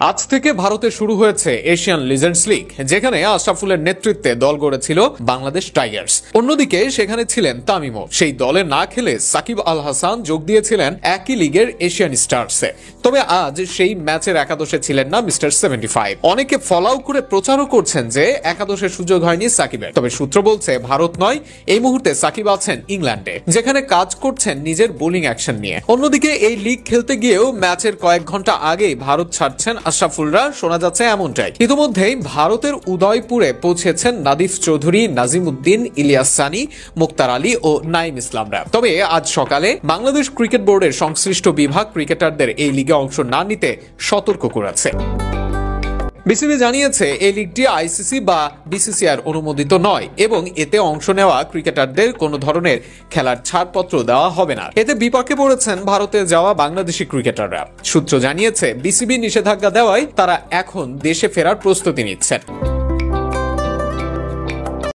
আজ থেকে ভারতে শুরু হয়েছে এশিয়ান লিজেন্ডস লিগ, যেখানে আশরাফুলের নেতৃত্বে দল গড়েছিল বাংলাদেশ টাইগার্স। অন্যদিকে সেখানে ছিলেন তামিমও। সেই দলে না খেলে সাকিব আল হাসান যোগ দিয়েছিলেন একই লিগের এশিয়ান স্টার্সে। তবে আজ সেই ম্যাচের একাদশে ছিলেন না মিস্টার 75। অনেকে ফলাও করে প্রচারও করছেন যে একাদশের সুযোগ হয়নি সাকিবের। তবে সূত্র বলছে ভারত নয়, এই মুহূর্তে সাকিব আছেন ইংল্যান্ডে, যেখানে কাজ করছেন নিজের বোলিং অ্যাকশন নিয়ে। অন্যদিকে এই লিগ খেলতে গিয়েও ম্যাচের কয়েক ঘন্টা আগেই ভারত ছাড়ছেন আশরাফুলরা, শোনা যাচ্ছে এমনটাই। ইতিমধ্যেই ভারতের উদয়পুরে পৌঁছেছেন নাদিফ চৌধুরী, নাজিম উদ্দিন, ইলিয়াস সানি, মুক্তার আলী ও নাইম ইসলামরা। তবে আজ সকালে বাংলাদেশ ক্রিকেট বোর্ডের সংশ্লিষ্ট বিভাগ ক্রিকেটারদের এই লিগে অংশ না নিতে সতর্ক করেছে। বিসিবি জানিয়েছে এই লিগটি আইসিসি বা বিসিসিআর অনুমোদিত নয় এবং এতে অংশ নেওয়া ক্রিকেটারদের কোনো ধরনের খেলার ছাড়পত্র দেওয়া হবে না। এতে বিপাকে পড়েছেন ভারতে যাওয়া বাংলাদেশি ক্রিকেটাররা। সূত্র জানিয়েছে বিসিবি নিষেধাজ্ঞা দেওয়ায় তারা এখন দেশে ফেরার প্রস্তুতি নিচ্ছেন।